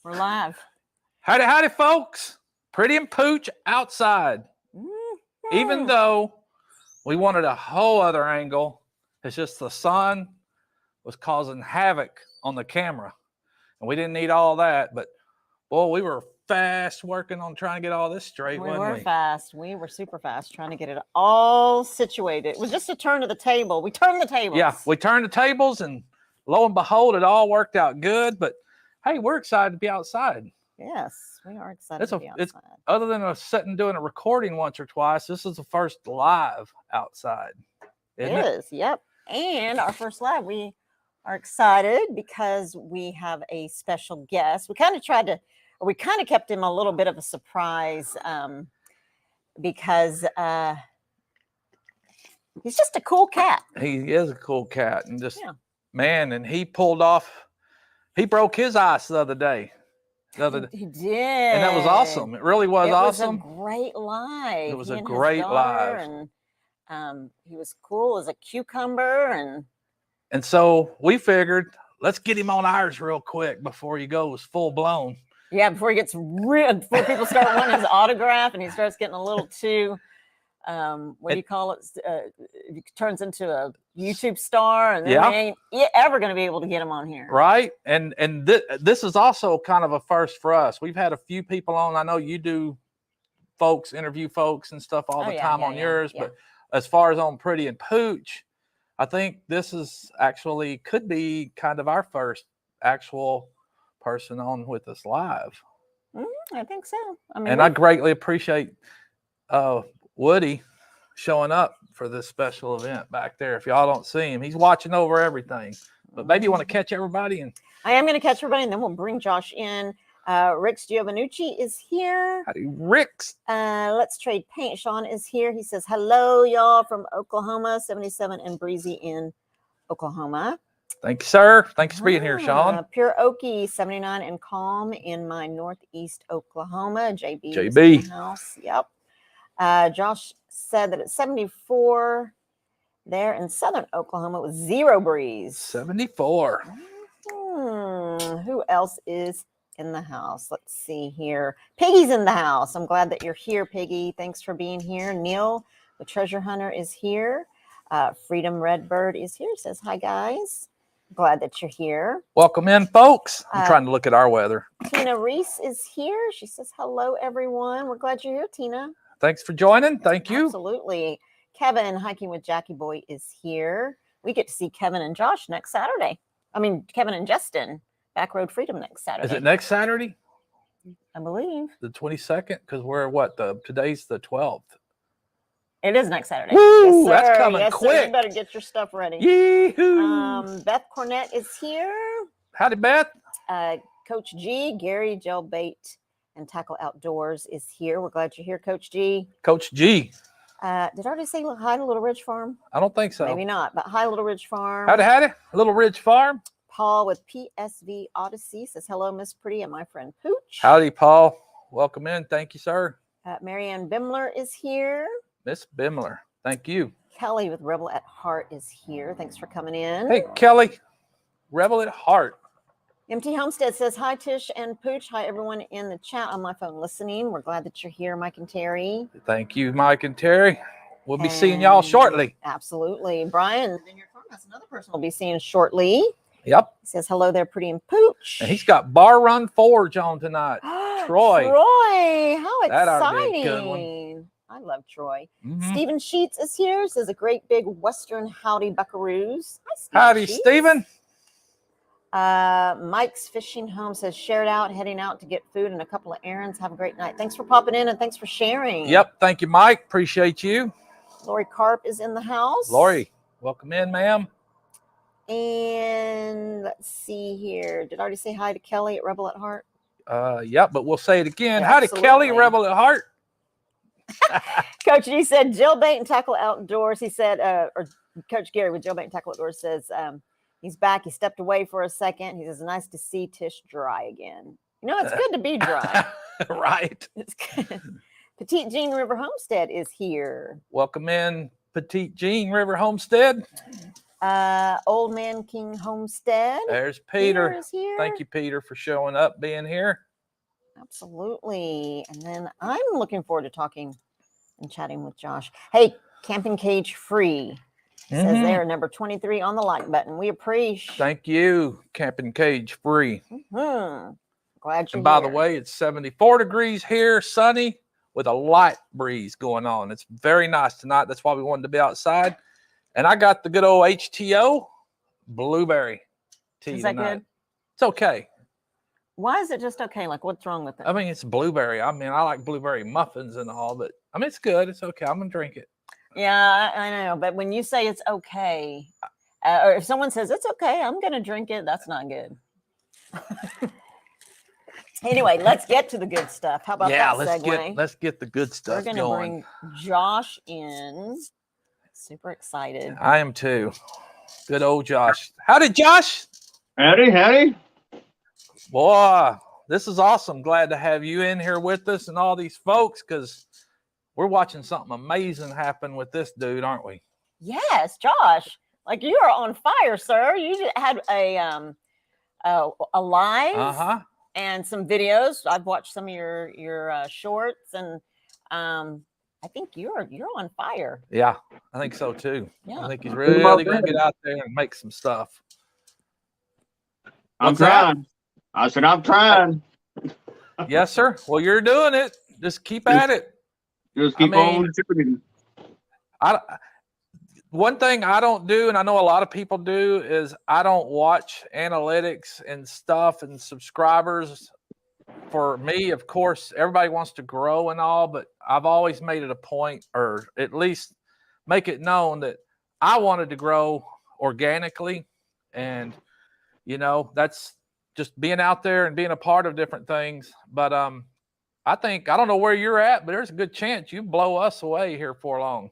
We're live. Howdy, howdy, folks. Pretty and Pooch outside. Even though we wanted a whole other angle, it's just the sun was causing havoc on the camera. And we didn't need all that. But, boy, we were fast working on trying to get all this straight, We wasn't were we? fast. We were super fast trying to get it all situated. It was just a turn of the table. We turned the tables. Yeah, we turned the tables, and lo and behold, it all worked out good. But, hey, we're excited to be outside. Yes, we are excited to be outside. Other than us sitting doing a recording once or twice, this is the first live outside. It is, yep. And our first live, we are excited because we have a special guest. We kind of kept him a little bit of a surprise because he's just a cool cat. He is a cool cat, and just man, and he broke his ice the other day. He did, and that was awesome. It really was awesome. It was a great live. It was a great live, and he was cool as a cucumber, and so we figured, let's get him on ours real quick before he goes full blown. Yeah, before people start wanting his autograph, and he starts getting a little too. What do you call it? He turns into a YouTube star, and then we ain't ever going to be able to get him on here. Right. And this is also kind of a first for us. We've had a few people on. I know you do interview folks and stuff all the time on yours. But as far as on Pretty and Pooch, I think this is could be kind of our first actual person on with us live. I think so. I greatly appreciate Woody showing up for this special event back there. If y'all don't see him, he's watching over everything. But maybe you want to catch everybody. I am going to catch everybody, and then we'll bring Josh in. Rick's Giovannucci is here. Howdy, Rick's. Let's Trade Paint. Sean is here. He says, hello, y'all, from Oklahoma, 77 and breezy in Oklahoma. Thank you, sir. Thanks for being here, Sean. Pure Okie, 79 and calm in my northeast Oklahoma. JB. In the house. Yep. Josh said that it's 74 there in southern Oklahoma with 0 breeze. 74. Who else is in the house? Let's see here. Piggy's in the house. I'm glad that you're here, Piggy. Thanks for being here. Neil, the treasure hunter, is here. Freedom Redbird is here. Says, hi, guys. Glad that you're here. Welcome in, folks. I'm trying to look at our weather. Tina Reese is here. She says, hello, everyone. We're glad you're here, Tina. Thanks for joining. Thank you. Absolutely. Kevin, Hiking with Jackie Boy, is here. We get to see Kevin and Josh next Saturday. Kevin and Justin, Back Road Freedom next Saturday. Is it next Saturday? I believe. The 22nd? Because we're today's the 12th. It is next Saturday. Woo, yes, that's coming quick. Sir. You better get your stuff ready. Yee-hoo. Beth Cornett is here. Howdy, Beth. Coach G, Gary Gelbait and Tackle Outdoors is here. We're glad you're here, Coach G. Coach G. Did I already say hi to Little Ridge Farm? I don't think so. Maybe not, but hi, Little Ridge Farm. Howdy, Little Ridge Farm. Paul with PSV Odyssey says, hello, Miss Pretty and my friend Pooch. Howdy, Paul. Welcome in. Thank you, sir. Marianne Bimler is here. Miss Bimler. Thank you. Kelly with Rebel at Heart is here. Thanks for coming in. Hey, Kelly. Rebel at Heart. MT Homestead says, hi, Tish and Pooch. Hi, everyone in the chat on my phone listening. We're glad that you're here, Mike and Terry. Thank you, Mike and Terry. We'll be seeing y'all shortly. Absolutely. Brian, that's another person we'll be seeing shortly. Yep. He says, hello there, Pretty and Pooch. And he's got Bar Run Forge on tonight. Troy. How exciting. That ought to be a good one. I love Troy. Stephen Sheets is here. Says, a great big Western howdy, buckaroos. Hi, howdy, Stephen. Mike's Fishing Home says, shared out, heading out to get food and a couple of errands. Have a great night. Thanks for popping in and thanks for sharing. Yep. Thank you, Mike. Appreciate you. Lori Carp is in the house. Lori, welcome in, ma'am. And let's see here. Did I already say hi to Kelly at Rebel at Heart? Yep, but we'll say it again. Yeah, howdy, Kelly, Rebel at Heart. Coach G said, Jill Bait and Tackle Outdoors. He said, or Coach Gary with Jill Bait and Tackle Outdoors says, he's back. He stepped away for a second. He says, nice to see Tish dry again. You know, it's good to be dry. Right. It's good. Petite Jean River Homestead is here. Welcome in, Petite Jean River Homestead. Old Man King Homestead. There's Peter. Peter is here. Thank you, Peter, for showing up, being here. Absolutely. And then I'm looking forward to talking and chatting with Josh. Hey, Camping Cage Free says they're number 23 on the like button. We appreciate. Thank you, Camping Cage Free. Glad you're And by here. the way, it's 74 degrees here, sunny, with a light breeze going on. It's very nice tonight. That's why we wanted to be outside. And I got the good old HTO blueberry tea Is that tonight. good? It's okay. Why is it just okay? Like, what's wrong with it? I mean, it's blueberry. I mean, I like blueberry muffins and all, but I mean, it's good. It's okay. I'm going to drink it. Yeah, I know. But when you say it's okay, or if someone says it's okay, I'm going to drink it, that's not good. Anyway, let's get to the good stuff. How about that segue? let's get the good stuff going. We're going to bring Josh in. Super excited. I am too. Good old Josh. Howdy, Josh. Howdy. Boy, this is awesome. Glad to have you in here with us and all these folks, because we're watching something amazing happen with this dude, aren't we? Yes, Josh. Like, you are on fire, sir. You just had a live and some videos. I've watched some of your shorts, and I think you're on fire. Yeah, I think so too. Yeah. I think he's really going to get out there and make some stuff. I'm trying. I said, I'm trying. Yes, sir. Well, you're doing it. Just keep at it. Just keep on shooting. One thing I don't do, and I know a lot of people do, is I don't watch analytics and stuff and subscribers. For me, of course, everybody wants to grow and all, but I've always made it a point, or at least make it known, that I wanted to grow organically. And, you know, that's just being out there and being a part of different things. But I think, I don't know where you're at, but there's a good chance you blow us away here for long.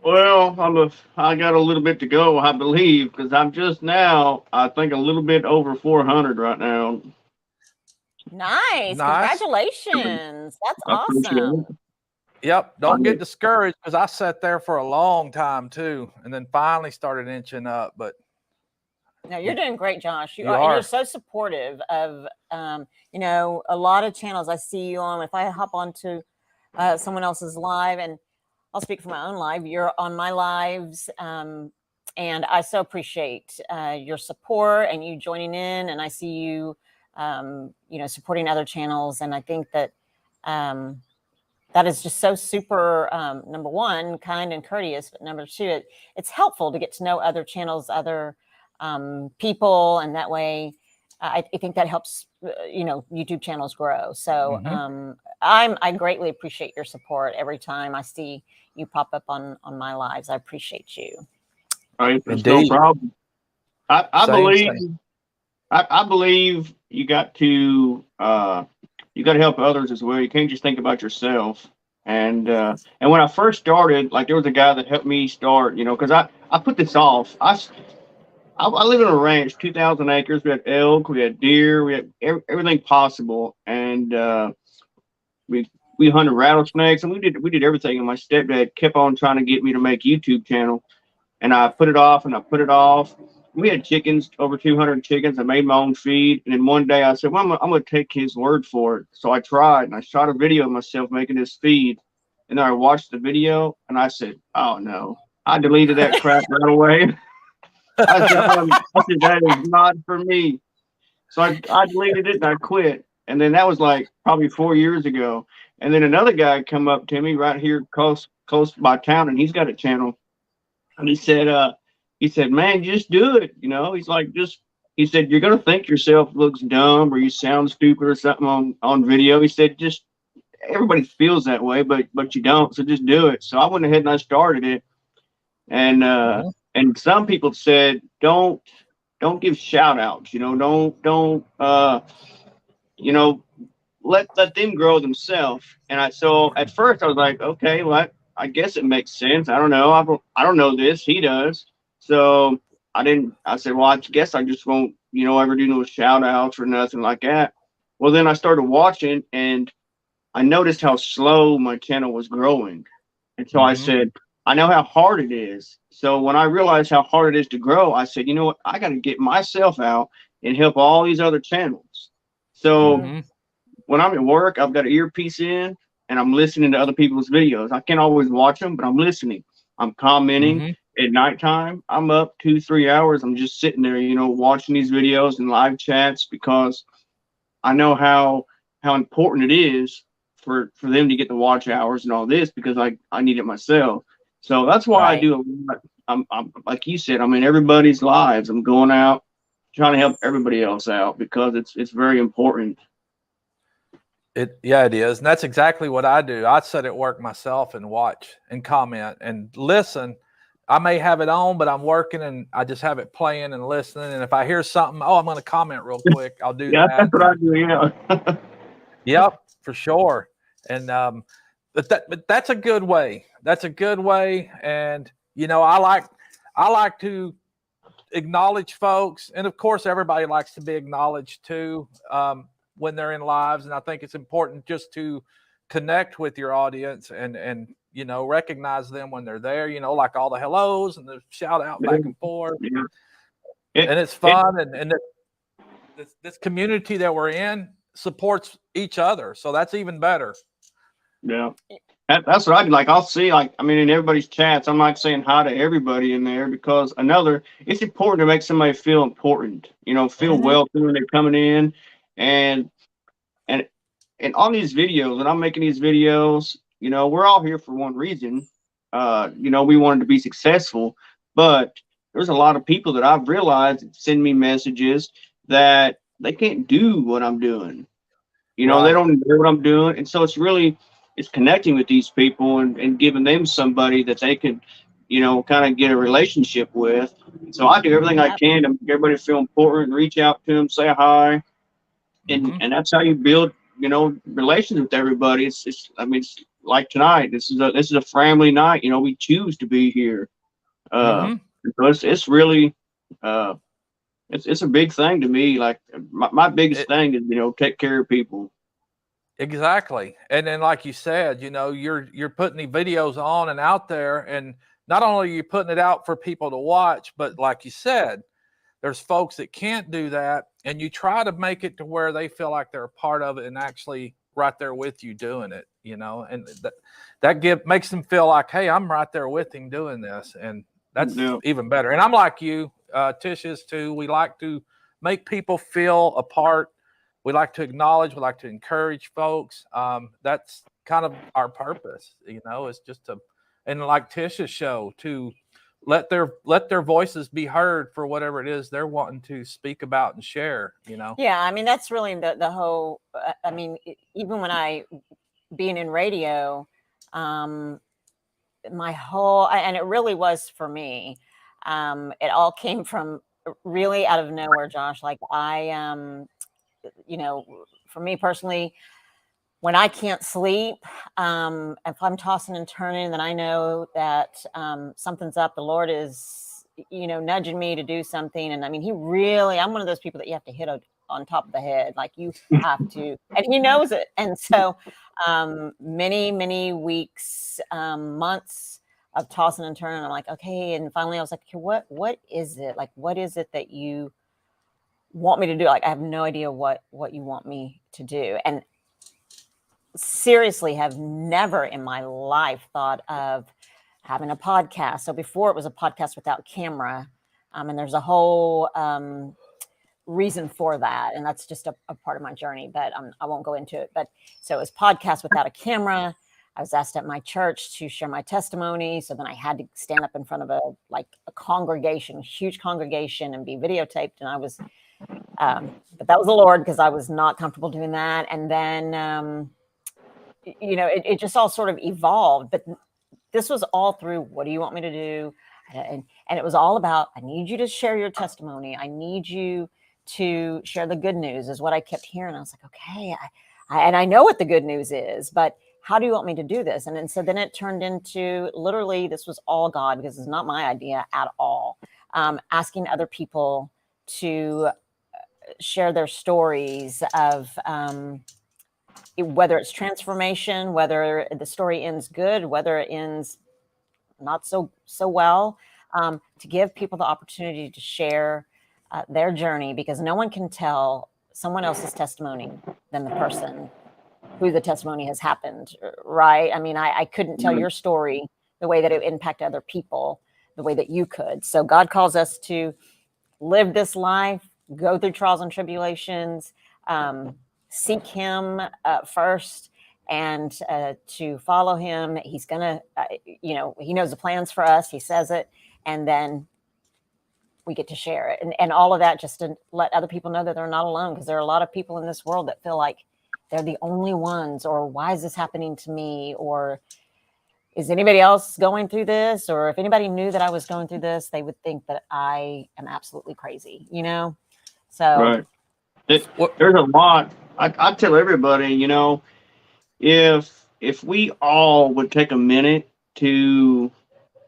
Well, I got a little bit to go, I believe, because I'm just now, I think, a little bit over 400 right now. Nice. Congratulations. That's awesome. Yep. Don't get discouraged, because I sat there for a long time too, and then finally started inching up. But no, you're doing great, Josh. You are. And you're so supportive of, you know, a lot of channels I see you on. If I hop onto someone else's live, and I'll speak for my own live, you're on my lives. And I so appreciate your support and you joining in. And I see you, you know, supporting other channels. And I think that that is just so super, number one, kind and courteous. But number two, it's helpful to get to know other channels, other people. And that way, I think that helps, you know, YouTube channels grow. So I greatly appreciate your support every time I see you pop up on my lives. I appreciate you. It's no problem. I believe you got to help others as well. You can't just think about yourself. And when I first started, like, there was a guy that helped me start, you know, because I put this off. I live in a ranch, 2,000 acres. We had elk, we had deer, we had everything possible, and we hunted rattlesnakes, and we did everything. And my stepdad kept on trying to get me to make YouTube channel, and I put it off and I put it off. We had chickens, over 200 chickens. I made my own feed, and then one day I said, "Well, I'm going to take his word for it." So I tried, and I shot a video of myself making this feed, and then I watched the video, and I said, "Oh no!" I deleted that crap right away. I said, that is not for me. So I deleted it and I quit. And then that was like probably 4 years ago. And then another guy come up to me right here close to my town, and he's got a channel. And he said, "Man, just do it." You know, he's like, he said, "You're going to think yourself looks dumb or you sound stupid or something on video." He said, "Just, everybody feels that way, but you don't. So just do it." So I went ahead and I started it. And some people said, don't give shout outs, you know, don't you know, let them grow themselves. And so at first I was like, okay, well, I guess it makes sense. I don't know. I don't know this. He does. So I said, well, I guess I just won't, you know, ever do no shout outs or nothing like that. Well, then I started watching, and I noticed how slow my channel was growing. And so I said, I know how hard it is. So when I realized how hard it is to grow, I said, you know what, I got to get myself out and help all these other channels. So when I'm at work, I've got an earpiece in and I'm listening to other people's videos. I can't always watch them, but I'm listening. I'm commenting. At nighttime, I'm up 2-3 hours. I'm just sitting there, you know, watching these videos and live chats because I know how important it is for them to get the watch hours and all this because I need it myself. So that's why I do a lot. I'm like you said, I'm in everybody's lives. I'm going out trying to help everybody else out because it's very important. Yeah, it is. And that's exactly what I do. I sit at work myself and watch and comment and listen. I may have it on, but I'm working and I just have it playing and listening. And if I hear something, I'm going to comment real quick. I'll do Yeah, that. that's what I do. Yeah. Yep, for sure. And but that's a good way. That's a good way. And you know, I like to acknowledge folks, and of course, everybody likes to be acknowledged too when they're in lives. And I think it's important just to connect with your audience and you know, recognize them when they're there. You know, like all the hellos and the shout out back and forth. Yeah. And it's fun, and this community that we're in supports each other, so that's even better. Yeah, that's what I do. Like I'll see, like I mean, in everybody's chats, I'm like saying hi to everybody in there because it's important to make somebody feel important. You know, feel welcome when they're coming in, and and and on these videos, and I'm making these videos. You know, we're all here for one reason. You know, we wanted to be successful, but there's a lot of people that I've realized send me messages that they can't do what I'm doing. You know, they don't know what I'm doing. And so it's connecting with these people and giving them somebody that they could, you know, kind of get a relationship with. So I do everything I can to make everybody feel important, reach out to them, say hi. And that's how you build, you know, relations with everybody. I mean, it's like tonight, this is a family night. You know, we choose to be here. So it's really, it's a big thing to me. Like my biggest thing is, you know, take care of people. Exactly. And then like you said, you know, you're putting the videos on and out there, and not only are you putting it out for people to watch, but like you said, there's folks that can't do that, and you try to make it to where they feel like they're a part of it and actually right there with you doing it, you know, and that makes them feel like, hey, I'm right there with him doing this, and that's even better. And I'm like you, Tish is too. We like to make people feel a part. We like to acknowledge, we like to encourage folks. That's kind of our purpose, you know, is just to, and like Tish's show, to let their voices be heard for whatever it is they're wanting to speak about and share, you know? Yeah. I mean, that's really the whole, I mean, even when being in radio, my whole, and it really was for me, it all came from really out of nowhere, Josh. Like you know, for me personally, when I can't sleep, if I'm tossing and turning, then I know that something's up. The Lord is, you know, nudging me to do something. And I mean, I'm one of those people that you have to hit on top of the head. Like you have to, and he knows it. And so many weeks, months of tossing and turning, I'm like, okay. And finally I was like, okay, what is it? Like, what is it that you want me to do? Like, I have no idea what you want me to do. And seriously have never in my life thought of having a podcast. So before it was a podcast without camera. And there's a whole reason for that. And that's just a part of my journey, but I won't go into it. But so it was podcast without a camera. I was asked at my church to share my testimony. So then I had to stand up in front of a congregation, huge congregation, and be videotaped. And I was, but that was the Lord, because I was not comfortable doing that. And then, you know, it just all sort of evolved, but this was all through, what do you want me to do? And it was all about, I need you to share your testimony. I need you to share the good news, is what I kept hearing. I was like, okay, and I know what the good news is, but how do you want me to do this? And so then it turned into, literally, this was all God, because it's not my idea at all. Asking other people to share their stories of, whether it's transformation, whether the story ends good, whether it ends not so well, to give people the opportunity to share their journey, because no one can tell someone else's testimony than the person who the testimony has happened, right? I mean, I couldn't tell your story the way that it impacted other people, the way that you could. So God calls us to live this life, go through trials and tribulations, seek him first, and to follow him. He's gonna, he knows the plans for us. He says it, and then we get to share it. And all of that just to let other people know that they're not alone, because there are a lot of people in this world that feel like they're the only ones, or why is this happening to me? Or is anybody else going through this? Or if anybody knew that I was going through this, they would think that I am absolutely crazy, So right. There's a lot. I tell everybody, if we all would take a minute to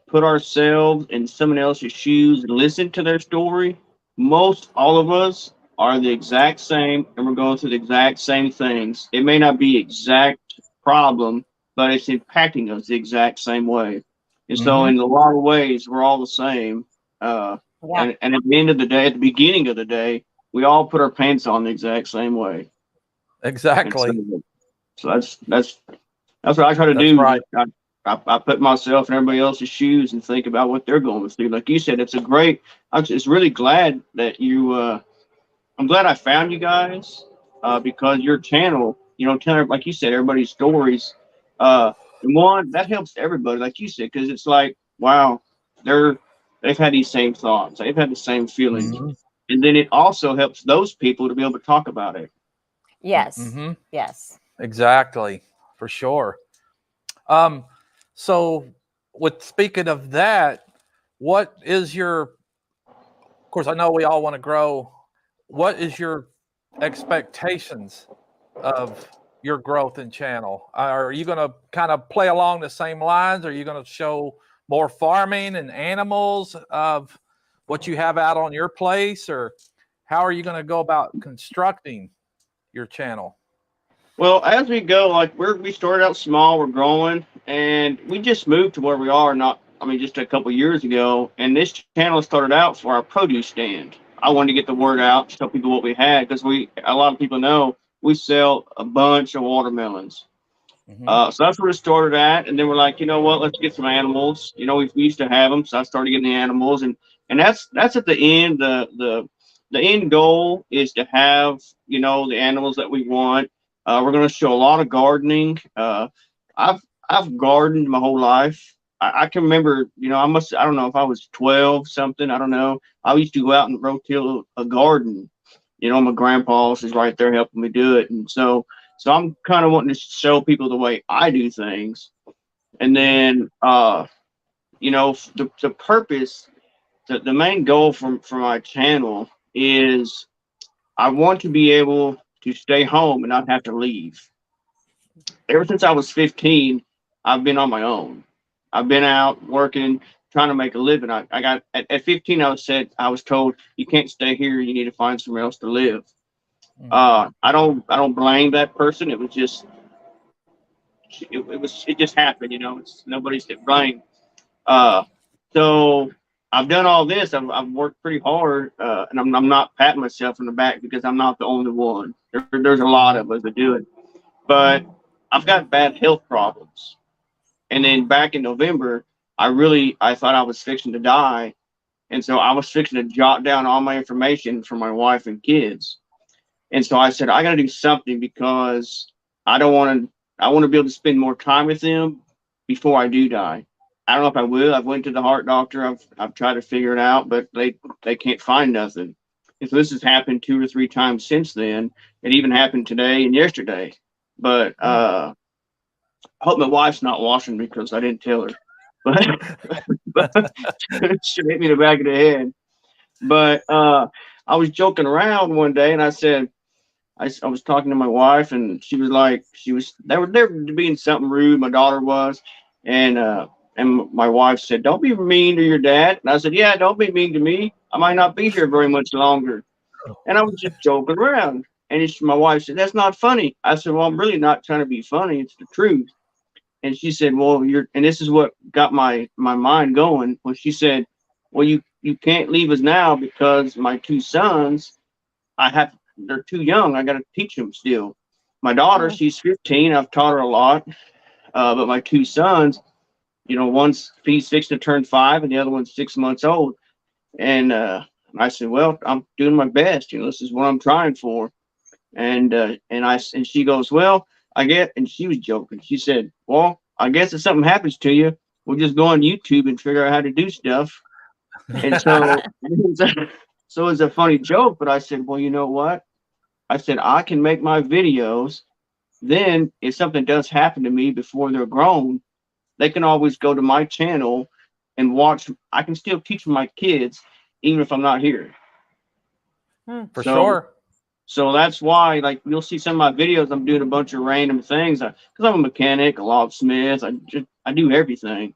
put ourselves in someone else's shoes and listen to their story, most all of us are the exact same, and we're going through the exact same things. It may not be exact problem, but it's impacting us the exact same way. And so in a lot of ways, we're all the same. And at the end of the day, at the beginning of the day, we all put our pants on the exact same way. Exactly. So that's what I try to do. Right. I put myself in everybody else's shoes and think about what they're going through. Like you said, I'm just really glad that I'm glad I found you guys, because your channel, telling, like you said, everybody's stories. And one, that helps everybody, like you said, because it's like, wow, they've had these same thoughts. They've had the same feelings. And then it also helps those people to be able to talk about it. Yes. Yes. Exactly. For sure. So speaking of that, what is of course, I know we all want to grow. What is your expectations of your growth in channel? Are you going to kind of play along the same lines? Are you going to show more farming and animals of what you have out on your place, or how are you going to go about constructing your channel? Well, as we go, like we started out small, we're growing, and we just moved to where we are just a couple of years ago. And this channel started out for our produce stand. I wanted to get the word out, to tell people what we had, because a lot of people know we sell a bunch of watermelons. So that's where it started at. And then we're like, you know what, let's get some animals. We used to have them, so I started getting the animals, and that's at the end. The end goal is to have the animals that we want. We're going to show a lot of gardening. I've gardened my whole life. I can remember, I don't know if I was 12 something. I don't know. I used to go out and rotil a garden. My grandpa is right there helping me do it. And so I'm kind of wanting to show people the way I do things. And then, the purpose, the main goal for my channel is I want to be able to stay home and not have to leave. Ever since I was 15, I've been on my own. I've been out working, trying to make a living. I got at 15. I was told you can't stay here. You need to find somewhere else to live. I don't blame that person. It was just it just happened. It's nobody's to blame. So I've done all this. I've worked pretty hard, and I'm not patting myself on the back because I'm not the only one. There's a lot of us that do it, but I've got bad health problems. And then back in November, I thought I was fixing to die, and so I was fixing to jot down all my information for my wife and kids. And so I said I got to do something, because I want to be able to spend more time with them before I do die. I don't know if I will. I've went to the heart doctor. I've tried to figure it out, but they can't find nothing. And so this has happened 2 or 3 times since then. It even happened today and yesterday. But I hope my wife's not watching because I didn't tell her. But she hit me in the back of the head. But I was joking around one day, and I said, I was talking to my wife, and she was they were being something rude. My daughter was, and my wife said, "Don't be mean to your dad." And I said, "Yeah, don't be mean to me. I might not be here very much longer." And I was just joking around. And my wife said, "That's not funny." I said, "Well, I'm really not trying to be funny. It's the truth." And she said, "Well, and this is what got my mind going." Well, she said, well, you can't leave us now because my two sons, they're too young. I got to teach them still. My daughter, she's 15. I've taught her a lot. But my two sons, he's fixing to turn 5 and the other one's 6 months old. And I said, well, I'm doing my best. This is what I'm trying for. And she goes, well, and she was joking. She said, well, I guess if something happens to you, we'll just go on YouTube and figure out how to do stuff. And so, so it's a funny joke, but I said, well, you know what? I said, I can make my videos. Then if something does happen to me before they're grown, they can always go to my channel and watch. I can still teach my kids, even if I'm not here. For sure. So that's why, like, you'll see some of my videos, I'm doing a bunch of random things because I'm a mechanic, a locksmith. I do everything.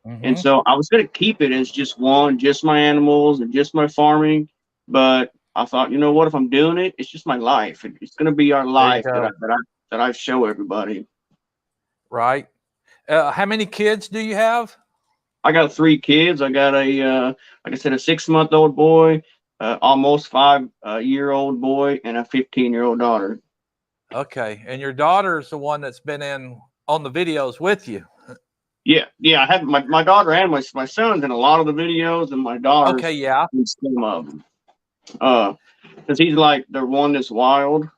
And so I was going to keep it as just my animals and just my farming. But I thought, you know what, if I'm doing it, it's just my life. It's going to be our life that I show everybody. Right. How many kids do you have? I got 3 kids. I got like I said, a 6-month-old boy, almost 5-year-old boy, and a 15-year-old daughter. Okay. And your daughter's the one that's been on the videos with you. Yeah. I have my daughter and my son's in a lot of the videos, and my daughter's in some of them. Because he's like the one that's wild.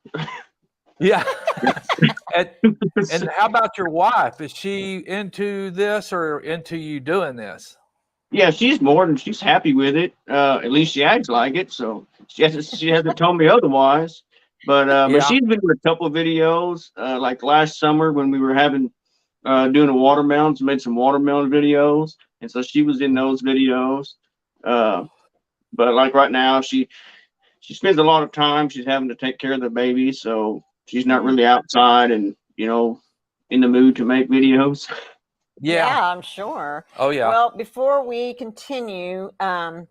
Yeah. And how about your wife? Is she into this or into you doing this? Yeah, she's happy with it. At least she acts like it. So she hasn't told me otherwise. But she's been in a couple of videos. Like last summer when we were doing a watermelons, made some watermelon videos, and so she was in those videos. But like right now, she spends a lot of time. She's having to take care of the baby, so she's not really outside and in the mood to make videos. Yeah, I'm sure. Oh yeah. Well, before we continue, I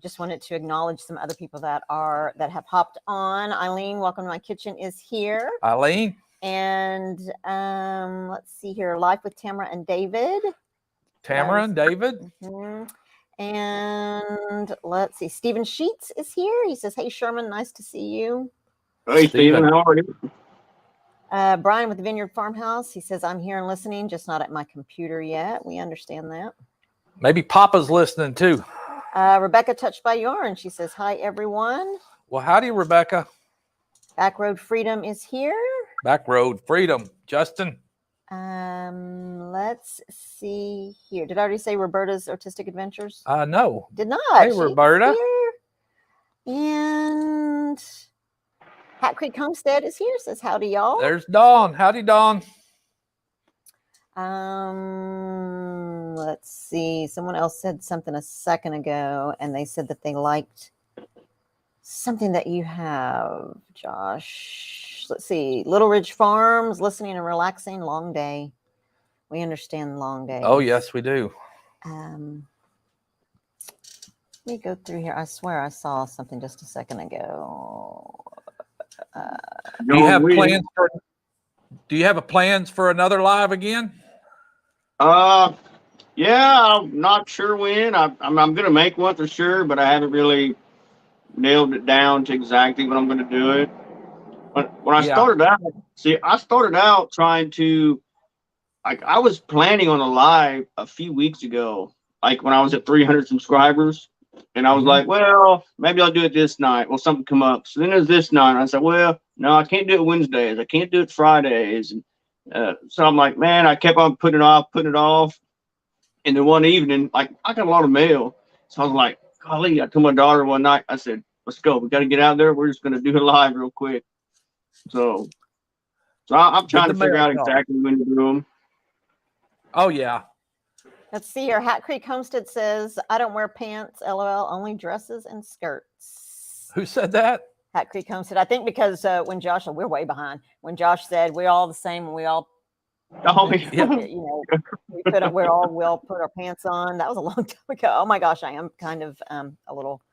just wanted to acknowledge some other people that have hopped on. Eileen, welcome to my kitchen, is here. Eileen. And let's see here, Life with Tamara and David. David. And let's see, Stephen Sheets is here. He says, hey, Sherman, nice to see you. Hey, Stephen, how are you? Brian with the Vineyard Farmhouse. He says, I'm here and listening, just not at my computer yet. We understand that. Maybe Papa's listening too. Rebecca Touched by Yarn. She says, hi, everyone. Well, howdy, Rebecca. Backroad Freedom is here. Backroad Freedom. Justin. Let's see here. Did I already say Roberta's Artistic Adventures? No. Did not. Hey, Roberta. And Hat Creek Homestead is here. Says howdy, y'all. There's Dawn. Howdy, Dawn. Let's see. Someone else said something a second ago, and they said that they liked something that you have, Josh. Let's see. Little Ridge Farms, listening and relaxing, long day. We understand long days. Oh, yes, we do. Let me go through here. I swear I saw something just a second ago. Do you have plans for another live again? Yeah, I'm not sure when. I'm gonna make one for sure, but I haven't really nailed it down to exactly when I'm gonna do it. But when I started out trying to, like, I was planning on a live a few weeks ago, like when I was at 300 subscribers. And I was like, well, maybe I'll do it this night. Well, something come up. So then there's this night. And I said, well, no, I can't do it Wednesdays. I can't do it Fridays. And so I'm like, man, I kept on putting it off. And then one evening, like, I got a lot of mail. So I was like, golly, I told my daughter one night, I said, let's go. We got to get out there. We're just going to do it live real quick. So I'm trying to figure out exactly when to do them. Oh, yeah. Let's see here. Hat Creek Homestead says, I don't wear pants, LOL, only dresses and skirts. Who said that? Hat Creek Homestead. I think because when Josh, we're way behind. When Josh said we're all the same and we all, we'll put our pants on. That was a long time ago. Oh my gosh, I am kind of a little.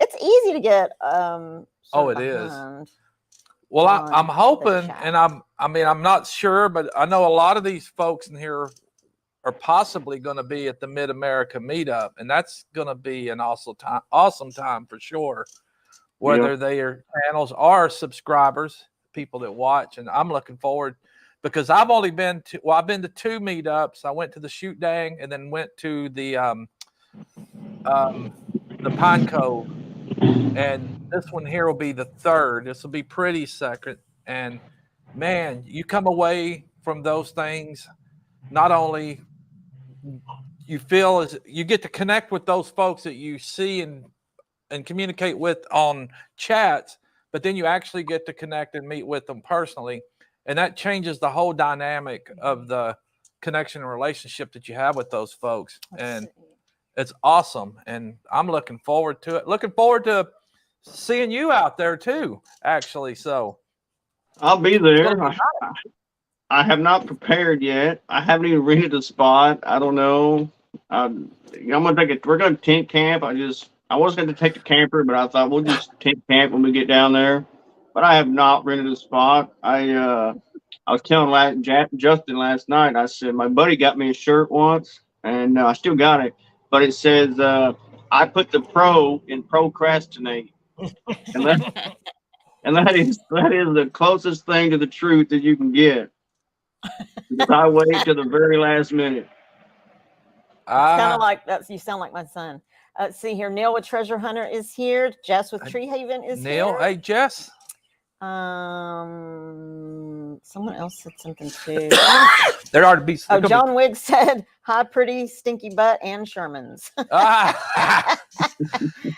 It's easy to get. It is. Well, I'm hoping, and I'm not sure, but I know a lot of these folks in here are possibly going to be at the Mid-America meetup, and that's going to be an awesome time for sure. Whether they are channels or subscribers, people that watch, and I'm looking forward because I've only been to I've been to 2 meetups. I went to the Shoot Dang and then went to the Pine Cove, and this one here will be the 3rd. This will be pretty second, and man, you come away from those things not only you feel as you get to connect with those folks that you see and communicate with on chats, but then you actually get to connect and meet with them personally. And that changes the whole dynamic of the connection and relationship that you have with those folks. And it's awesome. And I'm looking forward to it. Looking forward to seeing you out there too, actually. So I'll be there. I have not prepared yet. I haven't even rented a spot. I don't know. I'm gonna take it. We're gonna tent camp. I was going to take the camper, but I thought we'll just tent camp when we get down there. But I have not rented a spot. I was telling Justin last night. I said my buddy got me a shirt once, and I still got it, but it says I put the pro in procrastinate, and that is the closest thing to the truth that you can get. Because I wait to the very last minute. It's kind of like that. You sound like my son. Let's see here. Neil with Treasure Hunter is here. Jess with Tree Haven is here. Neil, hey Jess. Someone else said something too. There ought to be. Oh, John Wiggs said, "Hi, pretty stinky butt and Sherman's."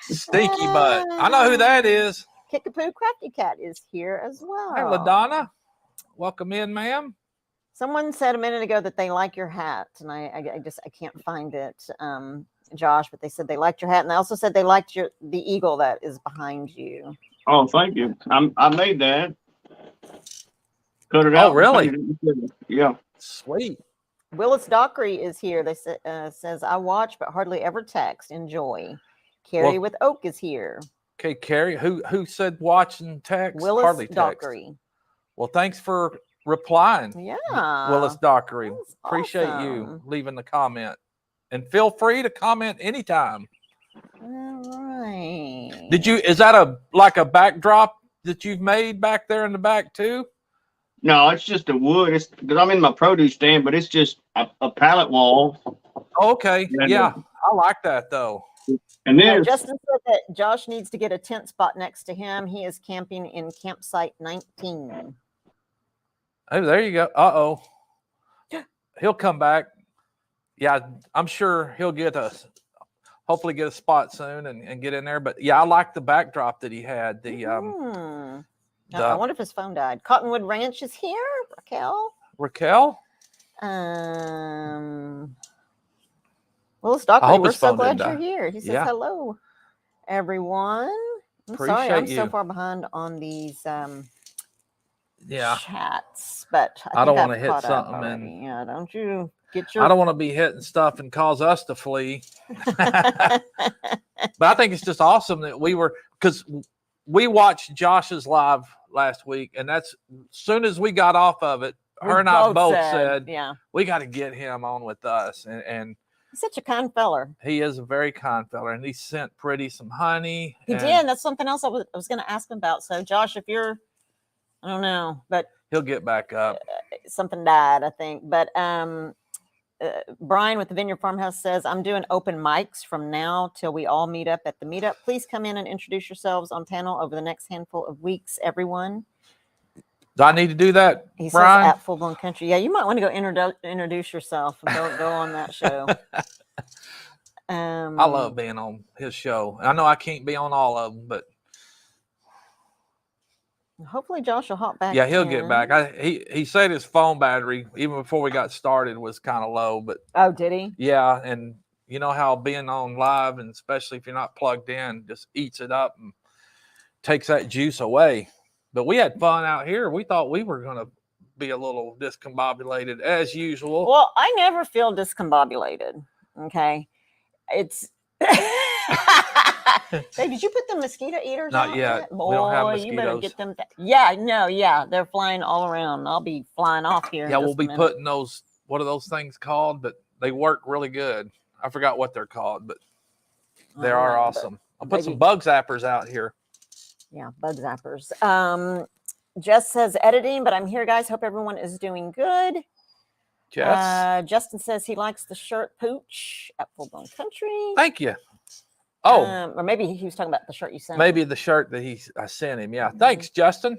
Stinky butt. I know who that is. Kickapoo Crafty Cat is here as well. Hey, LaDonna. Welcome in, ma'am. Someone said a minute ago that they like your hat, and I can't find it. Josh, but they said they liked your hat, and they also said they liked the eagle that is behind you. Oh, thank you. I made that. Cut it out. Oh, really? Yeah. Sweet. Willis Dockery is here. They says I watch but hardly ever text. Enjoy. Carrie with Oak is here. Okay, Carrie. Who said watch and text? Willis hardly text. Dockery. Well, thanks for replying. Yeah. Willis Dockery. Appreciate awesome. you leaving the comment. And feel free to comment anytime. All right. Is that a backdrop that you've made back there in the back too? No, it's just a wood. It's because I'm in my produce stand, but it's just a pallet wall. Okay. Yeah. I like that though. And then Justin said that Josh needs to get a tent spot next to him. He is camping in campsite 19. Oh, there you go. Uh-oh. He'll come back. Yeah, I'm sure he'll hopefully get a spot soon and get in there. But yeah, I like the backdrop that he had. I wonder if his phone died. Cottonwood Ranch is here. Raquel? Willis Dockery, we're so glad you're here. He says hello, everyone. I'm sorry, I'm so far behind on these chats, but I don't want to hit something. Don't you? I don't want to be hitting stuff and cause us to flee. But I think it's just awesome that because we watched Josh's live last week, and that's as soon as we got off of it, her and I both said, we got to get him on with us. And he's such a kind feller. He is a very kind feller, and he sent Pretty some honey. He did. That's something else I was going to ask him about. So, Josh, if you're, I don't know, but he'll get back up. Something died, I think. But Brian with the Vineyard Farmhouse says, I'm doing open mics from now till we all meet up at the meetup. Please come in and introduce yourselves on panel over the next handful of weeks, everyone. Do I need to do that, He Brian? says at Full Blown Country. Yeah, you might want to go introduce yourself and go on that show. I love being on his show. I know I can't be on all of them, but hopefully Josh will hop back. Yeah, he'll get back. He said his phone battery, even before we got started, was kind of low. But oh, did he? Yeah, and you know how being on live, and especially if you're not plugged in, just eats it up and takes that juice away. But we had fun out here. We thought we were going to be a little discombobulated as usual. Well, I never feel discombobulated. Okay. It's Hey, did you put the mosquito eaters Not out yet. Yet? Boy, we don't have mosquitoes. You better get them. Yeah, they're flying all around. I'll be flying off here. Yeah, we'll be putting those, what are those things called? But They work really good. I forgot what they're called, but they are awesome. I'll put some bug zappers out here. Yeah, bug zappers. Jess says editing, but I'm here, guys. Hope everyone is doing good. Jess? Justin says he likes the shirt Pooch at Full Blown Country. Thank you. Oh, or maybe he was talking about the shirt you sent. Maybe the shirt that I sent him. Yeah, thanks, Justin.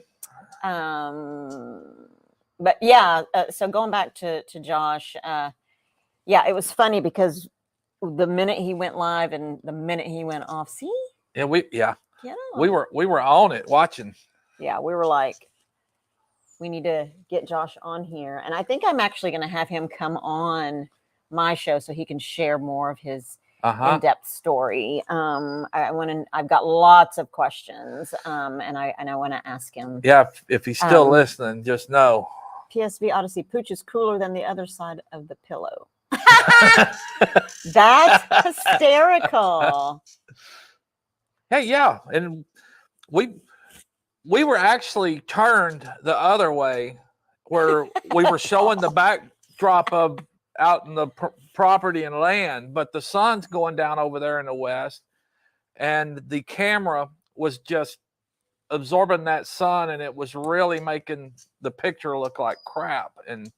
But yeah, so going back to Josh, yeah, it was funny because the minute he went live and the minute he went off, see? Yeah, we were on it watching. Yeah, we were like, we need to get Josh on here, and I think I'm actually going to have him come on my show so he can share more of his in-depth story. I've got lots of questions, and I want to ask him. Yeah, if he's still listening, just know. PSV Odyssey, Pooch is cooler than the other side of the pillow. That's hysterical. Hey, yeah, and we were actually turned the other way, where we were showing the backdrop of out in the property and land, but the sun's going down over there in the west, and the camera was just absorbing that sun, and it was really making the picture look like crap. And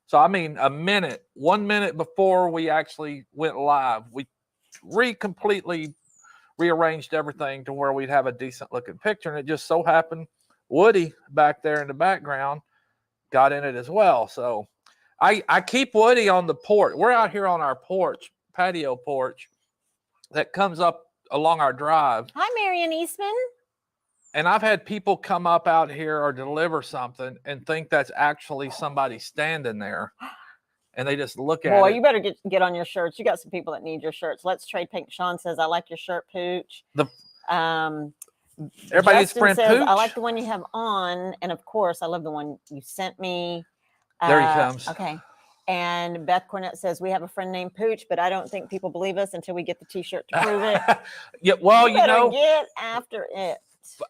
so, I mean, 1 minute before we actually went live, we completely rearranged everything to where we'd have a decent looking picture. And it just so happened Woody back there in the background got in it as well. So I keep Woody on the porch. We're out here on our porch, patio porch that comes up along our drive. Hi, Marion Eastman. And I've had people come up out here or deliver something and think that's actually somebody standing there. And they just look at it. Boy, you better get on your shirts. You got some people that need your shirts. Let's trade pink. Sean says, I like your shirt, Pooch. Everybody's friend says, Pooch. I like the one you have on. And of course, I love the one you sent me. There he comes. Okay. And Beth Cornett says, we have a friend named Pooch, but I don't think people believe us until we get the t-shirt to prove it. Yeah, well, you know, get after it.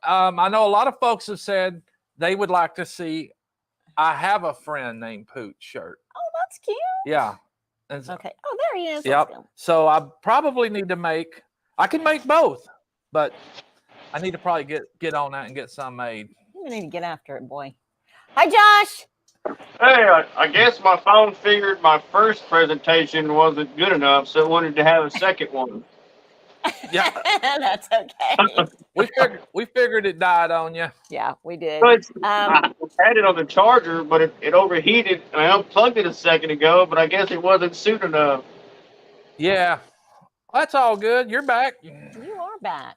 I know a lot of folks have said they would like to see I have a friend named Pooch shirt. Oh, that's cute. Yeah. Okay. Oh, there he is. Yep. So I probably need to I can make both, but I need to probably get on that and get some made. You need to get after it, boy. Hi, Josh. Hey, I guess my phone figured my first presentation wasn't good enough, so it wanted to have a second one. Yeah, that's okay. We figured it died on you. Yeah, we did. I had it on the charger, but it overheated, and I unplugged it a second ago. But I guess it wasn't soon enough. Yeah, that's all good. You're back. You are back.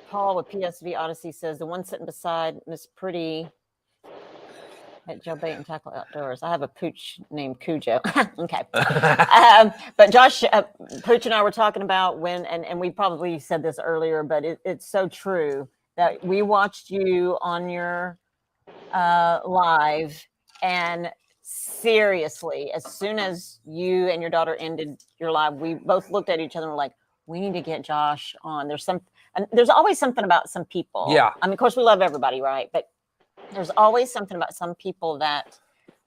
Paul with PSV Odyssey says the one sitting beside Miss Pretty at Joe Bait and Tackle Outdoors. I have a Pooch named Cujo. Okay. But Josh, Pooch and I were talking about and we probably said this earlier, but it's so true that we watched you on your live, and seriously, as soon as you and your daughter ended your live, we both looked at each other and were like, we need to get Josh on. There's always something about some people. Yeah. I mean, of course, we love everybody, right? But there's always something about some people that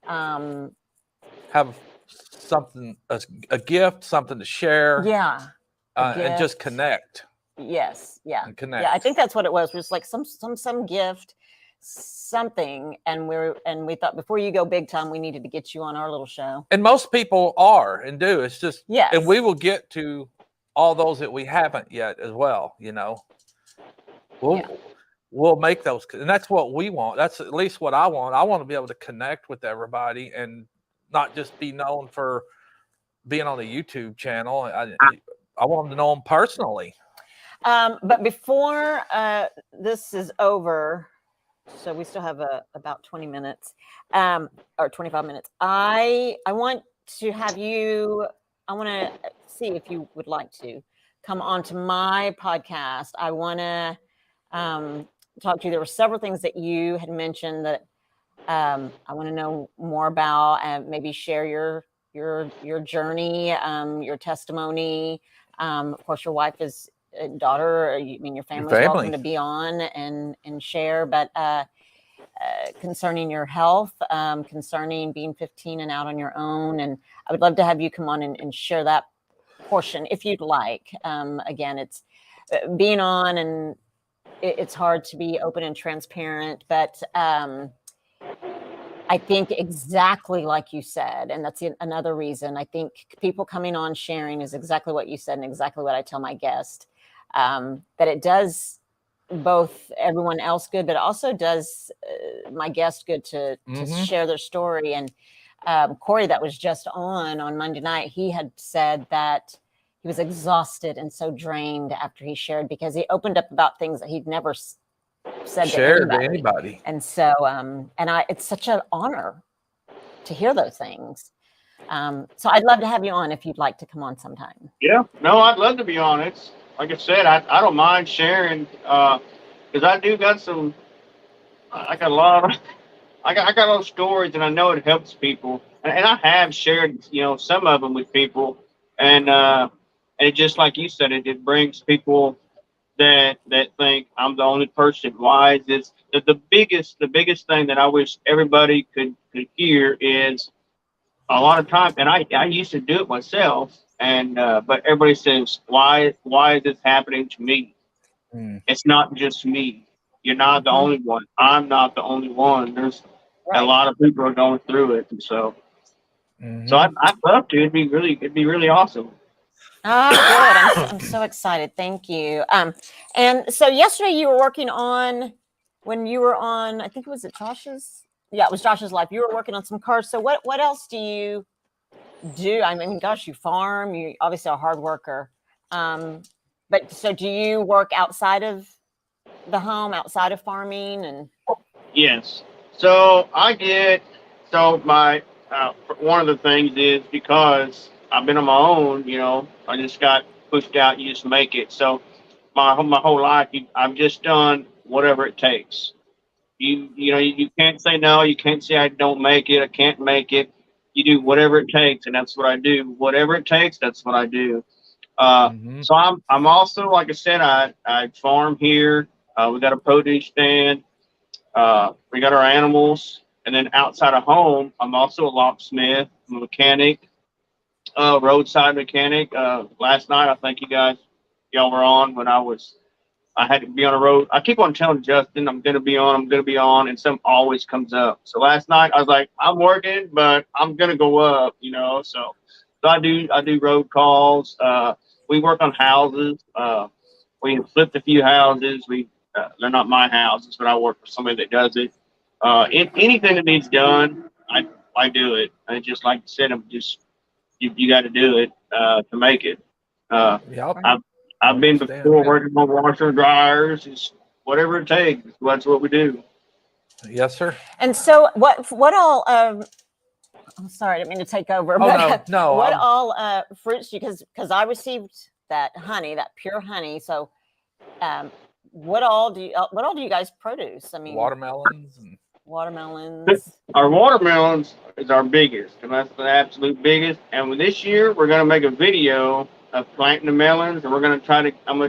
have something, a gift, something to share. Yeah. And just connect. Yes. Yeah. And connect. Yeah. I think that's what it was. It was like some gift, something. And we thought before you go big time, we needed to get you on our little show. And most people are and do. It's just, yes. And we will get to all those that we haven't yet as well, you know. We'll make those, and that's what we want. That's at least what I want. I want to be able to connect with everybody and not just be known for being on a YouTube channel. I want them to know them personally. But before this is over, so we still have about 20 minutes or 25 minutes. I want to have you. I want to see if you would like to come onto my podcast. I want to talk to you. There were several things that you had mentioned that I want to know more about, and maybe share your journey, your testimony. Of course, your wife is daughter. Your family's welcome to be on and share. But concerning your health, concerning being 15 and out on your own. And I would love to have you come on and share that portion if you'd like. Again, it's being on, and it's hard to be open and transparent, but I think exactly like you said, and that's another reason I think people coming on sharing is exactly what you said and exactly what I tell my guest, that it does both everyone else good, but it also does my guest good to share their story. And Corey, that was just on Monday night, he had said that he was exhausted and so drained after he shared, because he opened up about things that he'd never said shared to anybody. And so, it's such an honor to hear those things. So I'd love to have you on if you'd like to come on sometime. Yeah, no, I'd love to be on. It's like I said, I don't mind sharing, because I do got some. I got a lot of, I got a lot of stories, and I know it helps people, and I have shared, some of them with people, and it just like you said, it brings people that think I'm the only person. Why is this? The biggest thing that I wish everybody could hear is, a lot of times, and I used to do it myself, and but everybody says, why is this happening to me? It's not just me. You're not the only one. I'm not the only one. There's a lot of people are going through it, and so I'd love to. It'd be really awesome. Oh, good. I'm so excited. Thank you. And so yesterday you were working on, when you were on, I think it was at Josh's. Yeah, it was Josh's Life. You were working on some cars. So what else do you do? I mean, gosh, you farm. You obviously are a hard worker. But so do you work outside of the home, outside of farming? And yes. So my one of the things is, because I've been on my own, I just got pushed out. You just make it. So my whole life, I've just done whatever it takes. You can't say no. You can't say I don't make it. I can't make it. You do whatever it takes, and that's what I do. Whatever it takes, that's what I do. So I'm also, like I said, I farm here. We got a produce stand. We got our animals, and then outside of home, I'm also a locksmith, I'm a mechanic, roadside mechanic. Last night, I think y'all were on when I had to be on the road. I keep on telling Justin I'm gonna be on, and something always comes up. So last night I was like, I'm working, but I'm gonna go up, So I do road calls. We work on houses. We have flipped a few houses. They're not my houses, but I work for somebody that does it. Anything that needs done, I do it. And just like I said, you got to do it to make it. I've been before working on washer and dryers. It's whatever it takes. That's what we do. Yes, sir. And so what all? I'm sorry, I didn't mean to take over. But no. What all fruits do you? Because I received that honey, that pure honey. So, what all do you guys produce? I mean, watermelons. Our watermelons is our biggest, and that's the absolute biggest. And this year, we're going to make a video of planting the melons, and I'm going to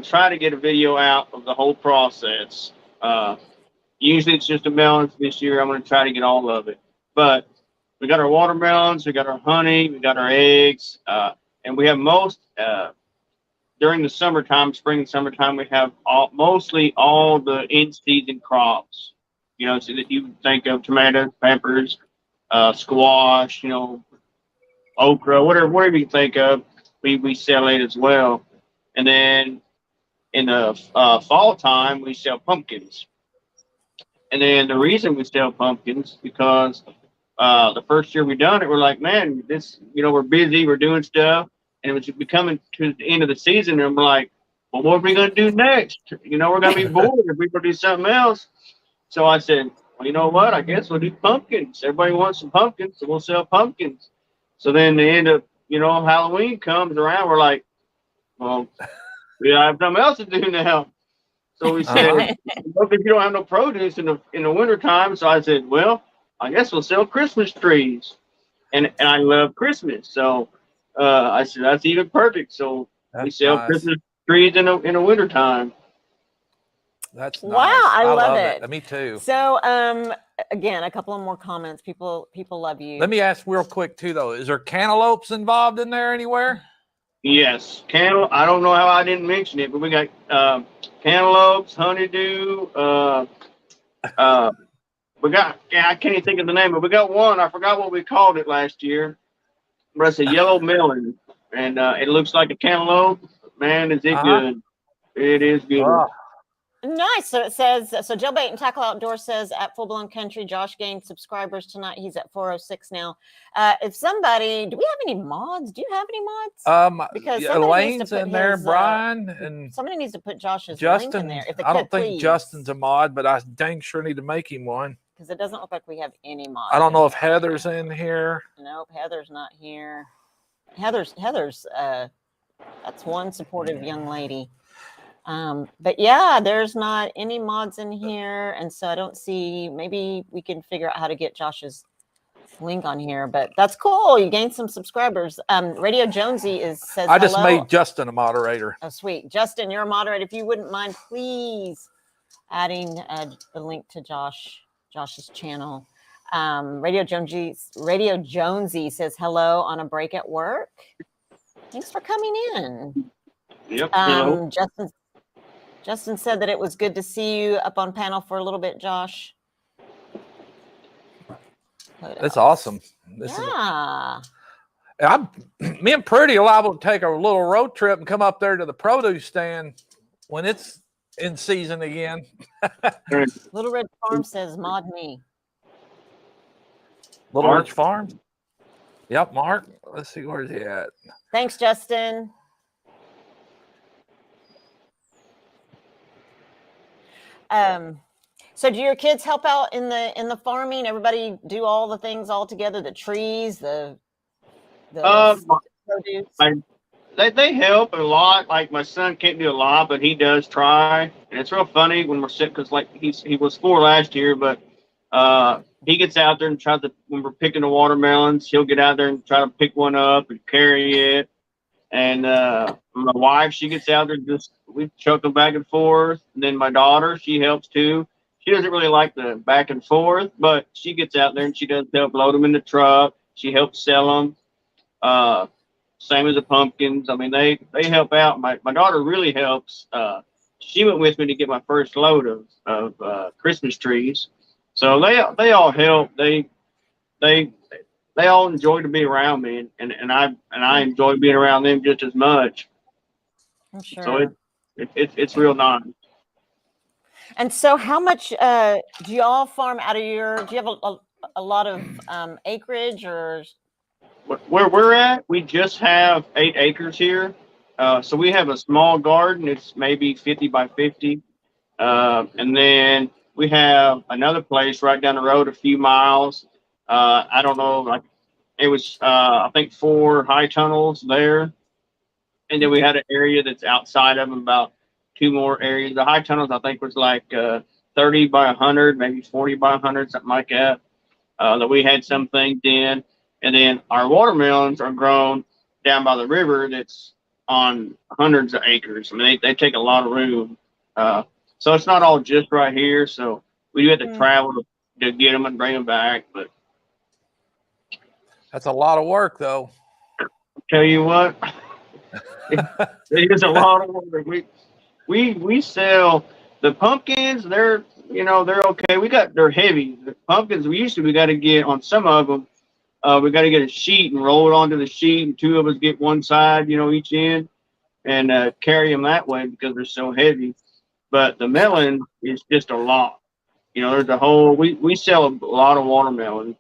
try to get a video out of the whole process. Usually it's just the melons. This year, I'm going to try to get all of it. But we got our watermelons, we got our honey, we got our eggs, and we have during the summertime, spring and summertime, we have mostly all the in-season crops. So that you think of tomatoes, peppers, squash, okra, whatever you think of, we sell it as well. And then in the fall time, we sell pumpkins. And then the reason we sell pumpkins, because the first year we done it, we're like, man, we're busy, we're doing stuff, and it was becoming to the end of the season, and we're like, well, what are we gonna do next? We're gonna be bored if we go do something else. So I said, well, you know what? I guess we'll do pumpkins. Everybody wants some pumpkins, so we'll sell pumpkins. So then the end of Halloween comes around, we're like, well, we have something else to do now. So we said, look, if you don't have no produce in the wintertime, so I said, well, I guess we'll sell Christmas trees. And I love Christmas. So I said, that's even perfect. So we sell Christmas trees in the wintertime. That's wow, nice. I love it. Me too. So again, a couple of more comments. People love you. Let me ask real quick too, though. Is there cantaloupes involved in there anywhere? Yes, cantaloupe. I don't know how I didn't mention it, but we got cantaloupes, honeydew. We got, I can't even think of the name, but we got one. I forgot what we called it last year, but it's a yellow melon, and it looks like a cantaloupe. Man, is it good? It is good. Oh. Nice. So it says, so Jailbait and Tackle Outdoor says at Full Blown Country, Josh gained subscribers tonight. He's at 406 now. If somebody, do we have any mods? Do you have any mods? Because Elaine's in there, Brian, and somebody needs to put Josh's Justin link in there. If the I don't kid, think please. Justin's a mod, but I dang sure need to make him one. Because it doesn't look like we have any mods. I don't know if Heather's in here. Nope, Heather's not here. Heather's that's one supportive young lady. But yeah, there's not any mods in here, and so I don't see. Maybe we can figure out how to get Josh's link on here. But that's cool. You gained some subscribers. Radio Jonesy says I just hello. made Justin a moderator. Oh, sweet, Justin, you're a moderator. If you wouldn't mind, please adding the link to Josh's channel. Radio Jonesy says hello on a break at work. Thanks for coming in. Yep. Justin said that it was good to see you up on panel for a little bit, Josh. That's awesome. Me and Pretty are liable to take a little road trip and come up there to the produce stand when it's in season again. Little Red Farm says mod me. Little Ridge Farm? Yep, Mark. Let's see, where's he at? Thanks, Justin. So do your kids help out in the farming? Everybody do all the things all together, the trees, the produce? They help a lot. Like my son can't do a lot, but he does try. And it's real funny when we're sick because like he was 4 last year, but he gets out there and tries to, when we're picking the watermelons, he'll get out there and try to pick one up and carry it. And my wife, she gets out there, we chuck them back and forth. And then my daughter, she helps too. She doesn't really like the back and forth, but she gets out there and she does help load them in the truck. She helps sell them. Same as the pumpkins. I mean, they help out. My daughter really helps. She went with me to get my first load of Christmas trees. So they all help. They all enjoy to be around me, and I enjoy being around them just as much. I'm sure. So it's real nice. And so, how much do you all farm out of your? Do you have a lot of acreage, or? Where we're at, we just have 8 acres here. So we have a small garden. It's maybe 50 by 50, and then we have another place right down the road, a few miles. I don't know, like it was, I think 4 high tunnels there. And then we had an area that's outside of them, about 2 more areas. The high tunnels, I think, was like 30 by 100, maybe 40 by 100, something like that, that we had some things in. And then our watermelons are grown down by the river that's on hundreds of acres. I mean, they take a lot of room. So it's not all just right here. So we do have to travel to get them and bring them back. But that's a lot of work, though. I'll tell you what, it is a lot of work. We sell the pumpkins. They're okay. They're heavy. The pumpkins we got to get on some of them. We got to get a sheet and roll it onto the sheet, and 2 of us get one side, each end, and carry them that way because they're so heavy. But the melon is just a lot. There's a whole. We sell a lot of watermelon,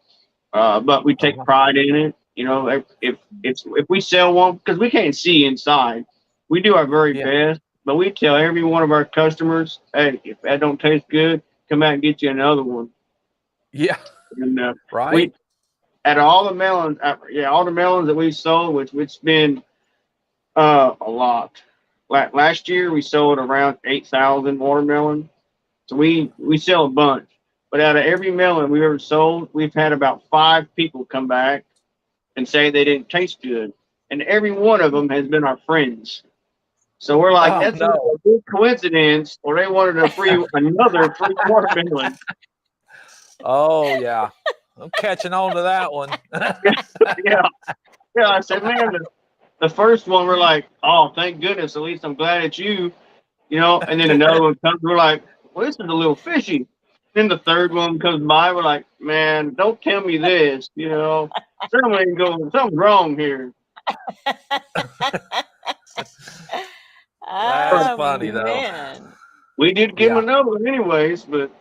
but we take pride in it. If we sell one, because we can't see inside, we do our very best. But we tell every one of our customers, hey, if that don't taste good, come out and get you another one. Yeah. And, right. Out of all the melons, all the melons that we've sold, which it's been a lot. Last year we sold around 8,000 watermelon. So we sell a bunch. But out of every melon we ever sold, we've had about 5 people come back and say they didn't taste good. And every one of them has been our friends. So we're like, that's a good coincidence, or they wanted another free watermelon. Oh yeah, I'm catching on to that one. Yeah. Yeah. I said, man, the first one we're like, oh, thank goodness. At least I'm glad it's you. And then another one comes. We're like, well, this is a little fishy. Then the third one comes by. We're like, man, don't tell me this. Something's wrong here. That's funny though. Man. We did give him another one anyways, but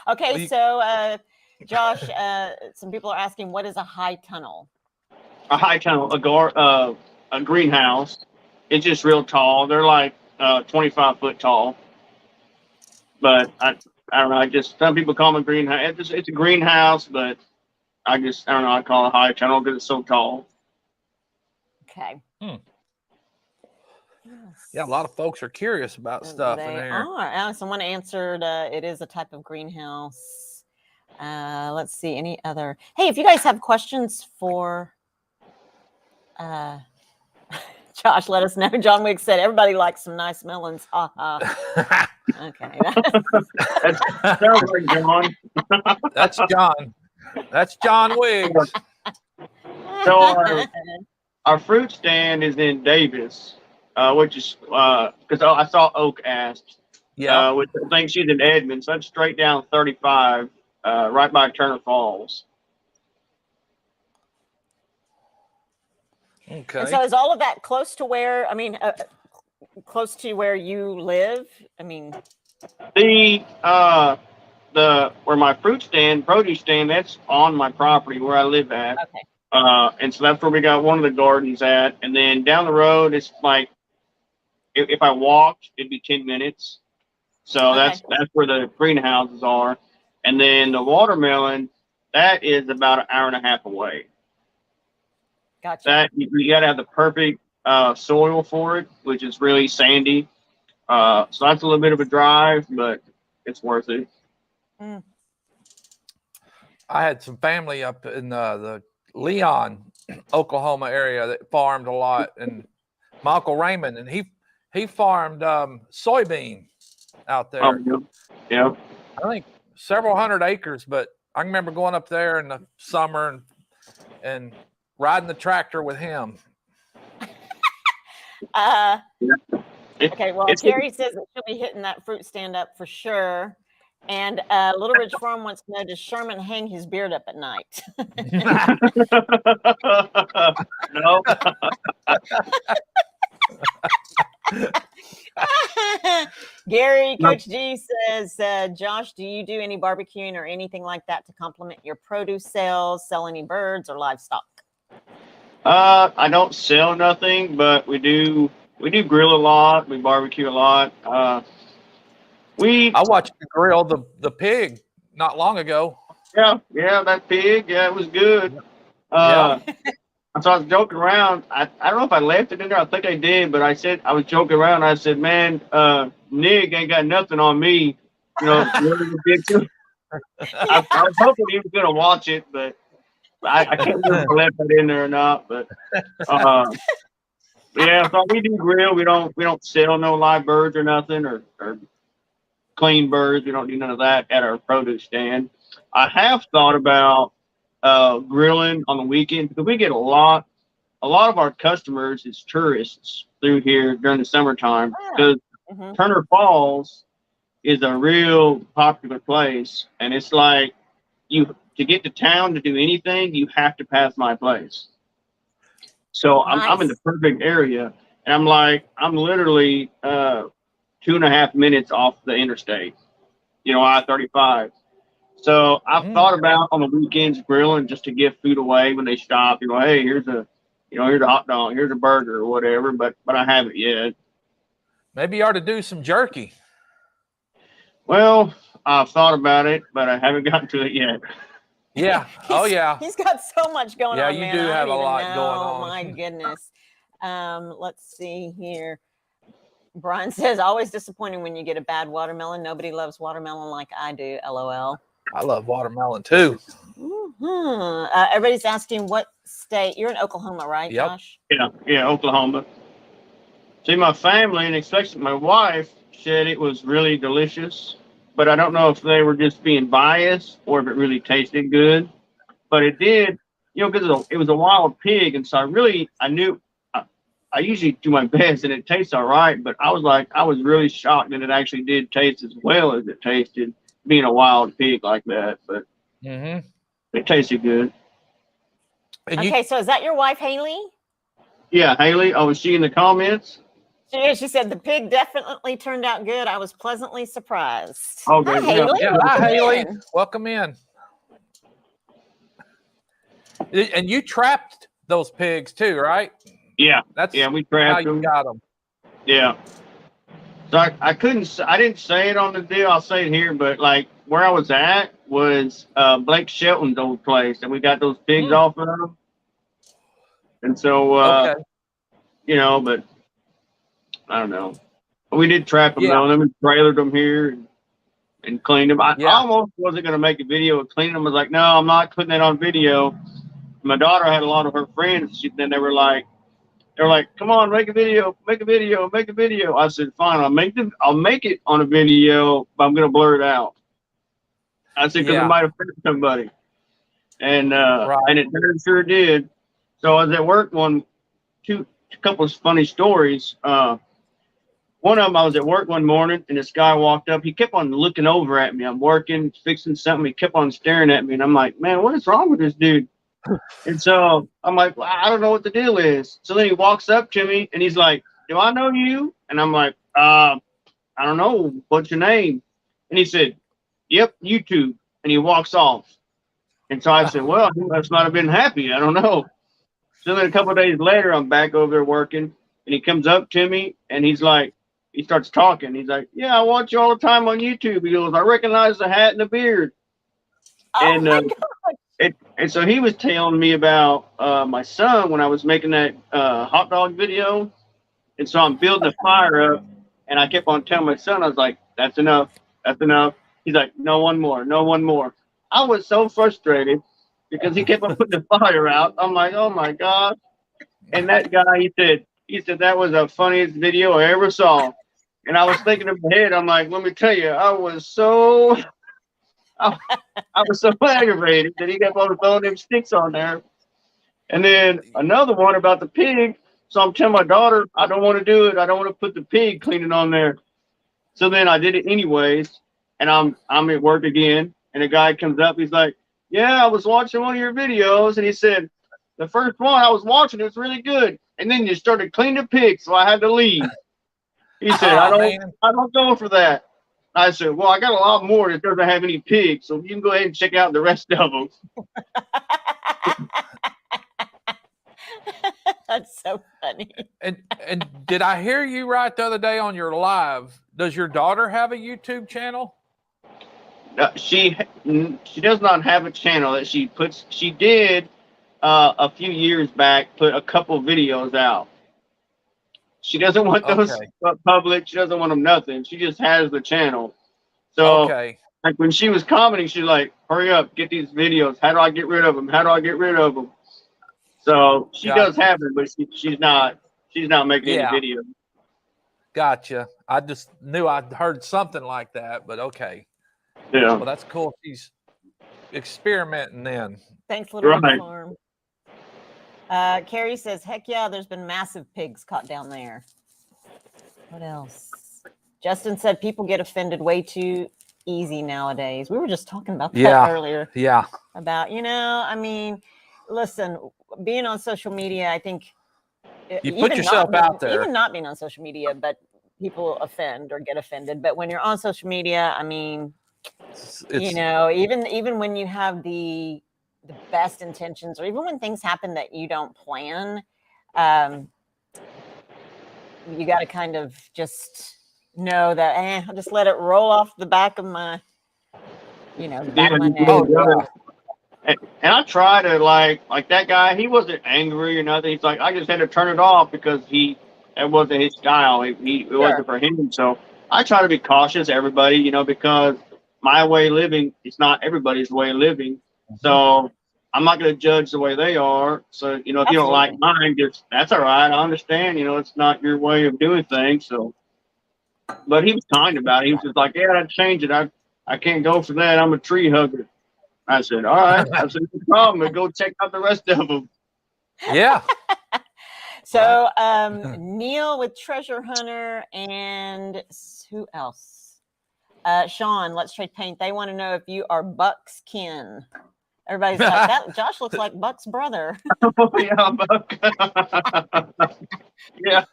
okay. So, Josh, some people are asking, what is a high tunnel? A high tunnel, a greenhouse. It's just real tall. They're like 25 foot tall. But I don't know. Some people call them a greenhouse. It's a greenhouse, but I don't know. I call it a high tunnel because it's so tall. Okay. Yeah, a lot of folks are curious about stuff in here. Someone answered it is a type of greenhouse. Let's see, any other. Hey, if you guys have questions for Josh, let us know. John Wick said everybody likes some nice melons. Ha ha. Okay. That sounds like John. That's John. That's John Wiggs. So our fruit stand is in Davis, which is because I saw Oak asked. Yeah. Which I think she's in Edmond, so that's straight down 35, right by Turner Falls. Okay. And so is all of that close to where? I mean, close to where you live? I mean, where my produce stand, that's on my property where I live at. Okay. And so that's where we got one of the gardens at. And then down the road, it's like if I walked, it'd be 10 minutes. So that's where the greenhouses are. And then the watermelon, that is about an hour and a half away. Gotcha. That you got to have the perfect soil for it, which is really sandy. So that's a little bit of a drive, but it's worth it. Mm. I had some family up in the Leon, Oklahoma area that farmed a lot, and my Uncle Raymond, and he farmed soybean out there. Oh, yeah. I think several hundred acres, but I remember going up there in the summer and riding the tractor with him. Okay, well, Terry says that she'll be hitting that fruit stand up for sure. And Little Ridge Farm wants to know, does Sherman hang his beard up at night? No. Gary, Coach G says, Josh, do you do any barbecuing or anything like that to complement your produce sales, sell any birds or livestock? I don't sell nothing, but we do grill a lot. We barbecue a lot. I watched you grill the pig not long ago. Yeah, that pig. Yeah, it was good. So I was joking around. I don't know if I left it in there. I think I did, but I was joking around. I said, man, Nick ain't got nothing on me. I was hoping he was going to watch it, but I can't remember if I left it in there or not. But so we do grill. We don't sell no live birds or nothing or clean birds. We don't do none of that at our produce stand. I have thought about grilling on the weekend because we get a lot of our customers is tourists through here during the summertime because Turner Falls is a real popular place, and it's like to get to town to do anything, you have to pass my place. So nice. I'm in the perfect area, and I'm literally 2.5 minutes off the interstate, I-35. So I've thought about on the weekends grilling just to give food away when they stop. Hey, here's a hot dog, here's a burger or whatever. But I haven't yet. Maybe you ought to do some jerky. Well, I've thought about it, but I haven't gotten to it yet. Yeah. Oh yeah. He's got so much going on. Yeah, you do have a lot going on. Oh my goodness. Let's see here. Brian says, always disappointing when you get a bad watermelon. Nobody loves watermelon like I do. LOL. I love watermelon too. Everybody's asking what state. You're in Oklahoma, right, yep. Josh? Yeah, Oklahoma. See, my family, and especially my wife, said it was really delicious. but I don't know if they were just being biased or if it really tasted good. But it did, because it was a wild pig, and so I knew. I usually do my best, and it tastes all right. But I was really shocked that it actually did taste as well as it tasted, being a wild pig like that. But it tasted good. Okay, so is that your wife, Haley? Yeah, Haley. Oh, was she in the comments? She said the pig definitely turned out good. I was pleasantly surprised. Okay, Hi, Haley. Yeah, hi, Haley. Welcome in. And you trapped those pigs too, right? Yeah, that's we trapped them. You got them. Yeah. So I didn't say it on the deal. I'll say it here, but like where I was at was Blake Shelton's old place, and we got those pigs off of him. And so, but I don't know. We did trap them though, and then we trailered them here and cleaned them. I almost wasn't going to make a video of cleaning them. I was like, no, I'm not putting it on video. My daughter had a lot of her friends. Then they were like, come on, make a video. I said, fine, I'll make it on a video, but I'm going to blur it out. I said, because it might offend somebody. And and it sure did. So I was at work a couple of funny stories. One of them, I was at work one morning, and this guy walked up. He kept on looking over at me. I'm working, fixing something. He kept on staring at me, and I'm like, man, what is wrong with this dude? And so I'm like, well, I don't know what the deal is. So then he walks up to me, and he's like, do I know you? And I'm like, I don't know. What's your name? And he said, yep, YouTube. And he walks off. And so I said, well, he must not have been happy. I don't know. So then a couple of days later, I'm back over there working, and he comes up to me, and he starts talking. He's like, yeah, I watch you all the time on YouTube. He goes, I recognize the hat and the beard. Oh, my God. And so he was telling me about my son when I was making that hot dog video. And so I'm building a fire up, and I kept on telling my son, I was like, that's enough. That's enough. He's like, no, one more. No, one more. I was so frustrated because he kept on putting the fire out. I'm like, oh, my God. And that guy, he said that was the funniest video I ever saw. And I was thinking in my head, I'm like, let me tell you, I was so aggravated that he kept on throwing them sticks on there. And then another one about the pig. So I'm telling my daughter, I don't want to do it. I don't want to put the pig cleaning on there. So then I did it anyways. And I'm at work again. And a guy comes up. He's like, yeah, I was watching one of your videos. And he said, the first one I was watching, it was really good. And then you started cleaning the pig. So I had to leave. He said, I don't go for that. I said, well, I got a lot more that doesn't have any pigs, so you can go ahead and check out the rest of them. That's so funny. And did I hear you right the other day on your live? Does your daughter have a YouTube channel? She does not have a channel that she puts. She did a few years back put a couple videos out. She doesn't want those public. She doesn't want them nothing. She just has the channel. So like when she was commenting, she's like, hurry up, get these videos. How do I get rid of them? How do I get rid of them? So she does have them, but she's not making any videos. Gotcha. I just knew I'd heard something like that, but okay. Yeah. Well, that's cool. She's experimenting then. Thanks, Little Big Farm. Carrie says, heck yeah, there's been massive pigs caught down there. What else? Justin said people get offended way too easy nowadays. We were just talking about that earlier. Yeah. About, I mean, listen, being on social media, I think you put yourself out there. Even not being on social media, but people offend or get offended. But when you're on social media, I mean, even when you have the best intentions, or even when things happen that you don't plan, you got to kind of just know that I'll just let it roll off the back of my, back of my neck. And I try to like that guy. He wasn't angry or nothing. He's like, I just had to turn it off because it wasn't his style. It wasn't for him. So I try to be cautious, everybody, because my way of living is not everybody's way of living. So I'm not going to judge the way they are. So, if you don't like mine, that's all right. I understand, it's not your way of doing things. So, but he was kind about it. He was just like, yeah, I'd change it. I can't go for that. I'm a tree hugger. I said, all right. I said, no problem. Go check out the rest of them. Yeah. So Neil with Treasure Hunter, and who else? Sean, Let's Trade Paint. They want to know if you are Buck's kin. Everybody's like, that Josh looks like Buck's brother. Oh, yeah, Buck. Yeah.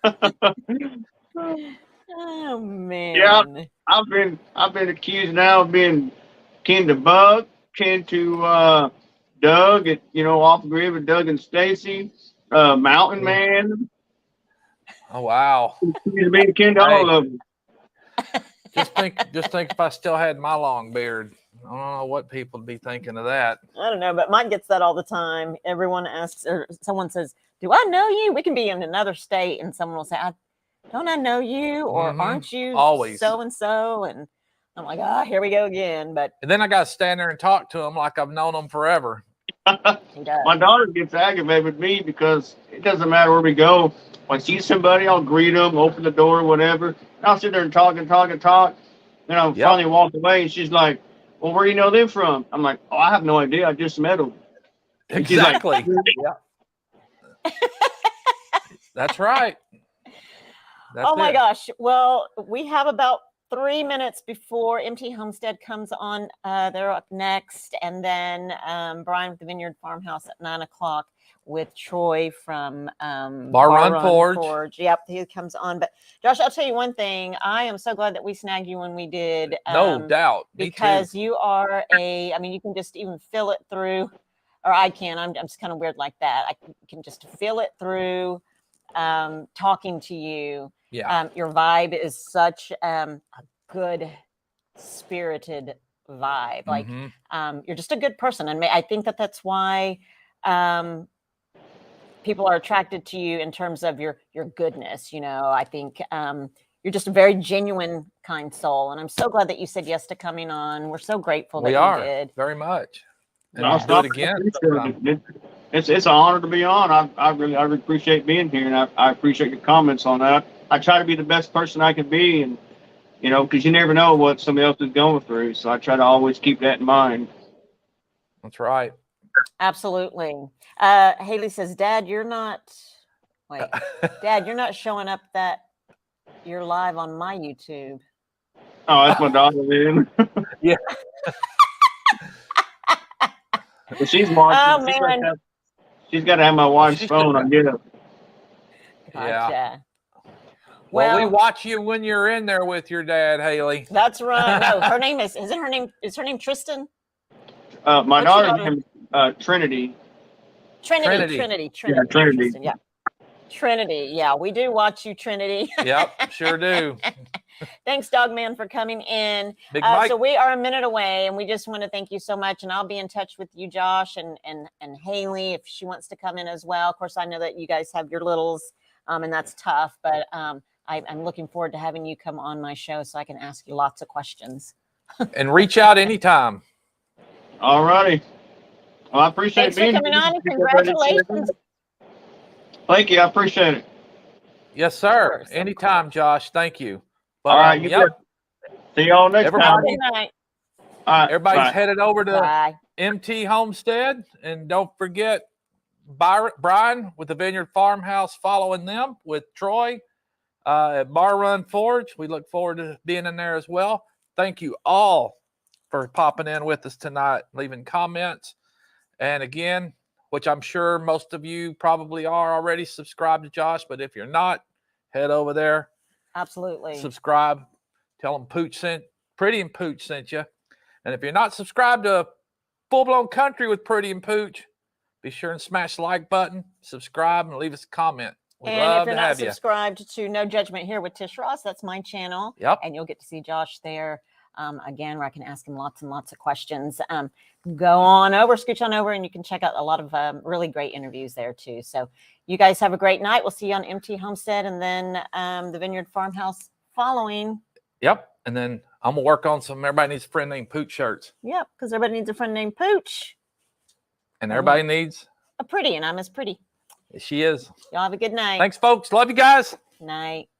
Oh man. Yeah. I've been accused now of being kin to Buck, kin to Doug at off grid with Doug and Stacy, Mountain Man. Oh wow. He's being kin to all of them. Just think if I still had my long beard. I don't know what people would be thinking of that. I don't know, but mine gets that all the time. Everyone asks, or someone says, "Do I know you?" We can be in another state, and someone will say, "Don't I know you?" Or "Aren't you always so and so?" And I'm like, here we go again. But and then I got to stand there and talk to them like I've known them forever. My daughter gets aggravated with me because it doesn't matter where we go. When I see somebody, I'll greet them, open the door, whatever. And I'll sit there and talk. Then I'll finally walk away, and she's like, "Well, where do you know them from?" I'm like, "Oh, I have no idea. I just met them." Exactly. Yeah. That's right. Oh my gosh. Well, we have about 3 minutes before MT Homestead comes on. They're up next. And then Brian with the Vineyard Farmhouse at 9 o'clock with Troy from Bar Run Forge. Yep, he comes on. But Josh, I'll tell you one thing. I am so glad that we snagged you when we did. No doubt. Because you are you can just even feel it through, or I can. I'm just kind of weird like that. I can just feel it through talking to you. Yeah. Your vibe is such a good spirited vibe. Like you're just a good person. And I think that's why people are attracted to you in terms of your goodness. I think you're just a very genuine, kind soul. And I'm so glad that you said yes to coming on. We're so grateful that you did. Very much. And I'll do it again. It's an honor to be on. I really appreciate being here, and I appreciate your comments on that. I try to be the best person I can be, and because you never know what somebody else is going through. So I try to always keep that in mind. That's right. Absolutely. Haley says, Dad, you're not showing up that you're live on my YouTube. Oh, that's my daughter, man. Yeah. Well, she's watching. Oh, man. She's got to have my wife's phone. I get it. Gotcha. Yeah. Well, we watch you when you're in there with your dad, Haley. That's right. No, her name is her name Tristan? My daughter's name is Trinity. Trinity. Yeah, Trinity. Yeah. Trinity. Yeah, we do watch you, Trinity. Yep, sure do. Thanks, Dogman, for coming in. Big Mike. So we are a minute away, and we just want to thank you so much. And I'll be in touch with you, Josh, and Haley, if she wants to come in as well. Of course, I know that you guys have your littles, and that's tough. But I'm looking forward to having you come on my show so I can ask you lots of questions. And reach out anytime. All righty. Well, I appreciate being here. Thanks for coming on, and congratulations. Thank you. I appreciate it. Yes, sir. Anytime, Josh. Thank you. But, all right. See y'all next time. Good night. All right. Everybody's headed over to MT Homestead. And don't forget Brian with the Vineyard Farmhouse following them with Troy at Bar Run Forge. We look forward to being in there as well. Thank you all for popping in with us tonight, leaving comments. And again, which I'm sure most of you probably are already subscribed to Josh, but if you're not, head over there. Absolutely. Subscribe. Tell them Pretty and Pooch sent you. And if you're not subscribed to Full Blown Country with Pretty and Pooch, be sure and smash the like button, subscribe, and leave us a comment. We'd love if you're to not have subscribed to No Judgment Here with Tish Ross, that's my channel. Yep. And you'll get to see Josh there. Again, where I can ask him lots and lots of questions. Go on over, scooch on over, and you can check out a lot of really great interviews there too. So you guys have a great night. We'll see you on MT Homestead, and then the Vineyard Farmhouse following. Yep. And then I'm going to work on some Everybody Needs a Friend Named Pooch shirts. Yep, because everybody needs a friend named Pooch. And everybody needs a pretty, and I'm as pretty. She is. Y'all have a good night. Thanks, folks. Love you guys. Night.